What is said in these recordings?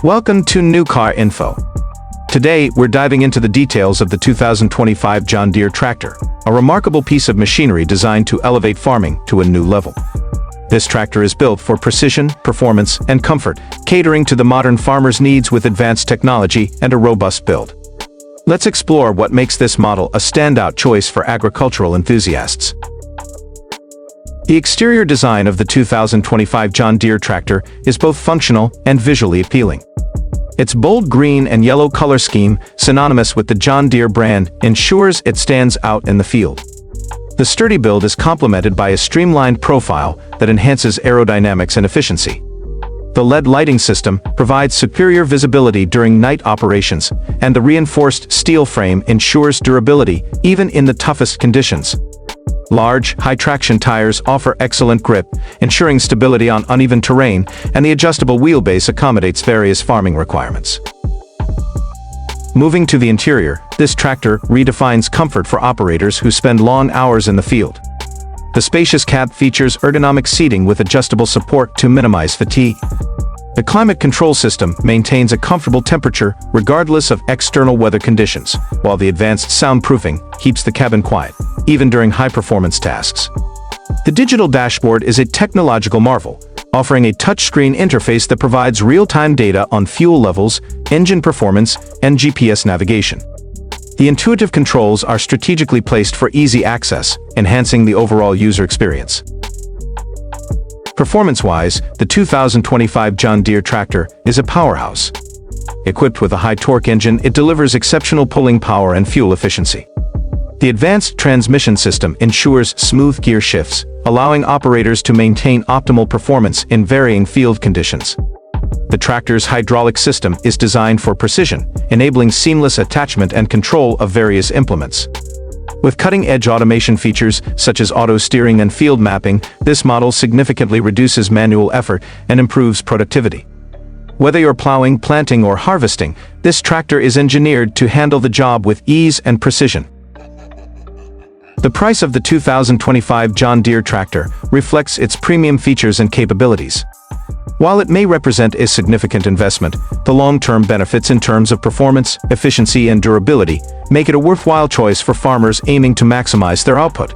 Welcome to New Car Info. Today, we're diving into the details of the 2025 John Deere tractor, a remarkable piece of machinery designed to elevate farming to a new level. This tractor is built for precision, performance, and comfort, catering to the modern farmer's needs with advanced technology and a robust build. Let's explore what makes this model a standout choice for agricultural enthusiasts. The exterior design of the 2025 John Deere tractor is both functional and visually appealing. Its bold green and yellow color scheme, synonymous with the John Deere brand, ensures it stands out in the field. The sturdy build is complemented by a streamlined profile that enhances aerodynamics and efficiency. The LED lighting system provides superior visibility during night operations, and the reinforced steel frame ensures durability even in the toughest conditions. Large, high-traction tires offer excellent grip, ensuring stability on uneven terrain, and the adjustable wheelbase accommodates various farming requirements. Moving to the interior, this tractor redefines comfort for operators who spend long hours in the field. The spacious cab features ergonomic seating with adjustable support to minimize fatigue. The climate control system maintains a comfortable temperature regardless of external weather conditions, while the advanced soundproofing keeps the cabin quiet, even during high-performance tasks. The digital dashboard is a technological marvel, offering a touchscreen interface that provides real-time data on fuel levels, engine performance, and GPS navigation. The intuitive controls are strategically placed for easy access, enhancing the overall user experience. Performance-wise, the 2025 John Deere tractor is a powerhouse. Equipped with a high-torque engine, it delivers exceptional pulling power and fuel efficiency. The advanced transmission system ensures smooth gear shifts, allowing operators to maintain optimal performance in varying field conditions. The tractor's hydraulic system is designed for precision, enabling seamless attachment and control of various implements. With cutting-edge automation features such as auto steering and field mapping, this model significantly reduces manual effort and improves productivity. Whether you're plowing, planting, or harvesting, this tractor is engineered to handle the job with ease and precision. The price of the 2025 John Deere tractor reflects its premium features and capabilities. While it may represent a significant investment, the long-term benefits in terms of performance, efficiency, and durability make it a worthwhile choice for farmers aiming to maximize their output.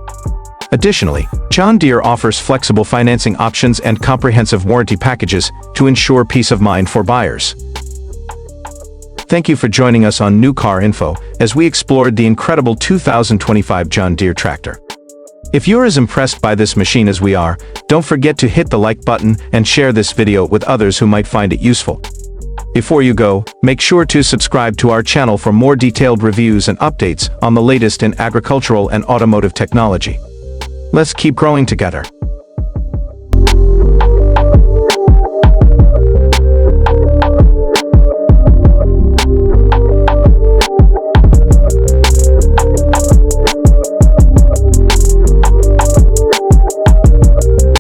Additionally, John Deere offers flexible financing options and comprehensive warranty packages to ensure peace of mind for buyers. Thank you for joining us on New Car Info as we explored the incredible 2025 John Deere tractor. If you're as impressed by this machine as we are, don't forget to hit the like button and share this video with others who might find it useful. Before you go, make sure to subscribe to our channel for more detailed reviews and updates on the latest in agricultural and automotive technology. Let's keep growing together.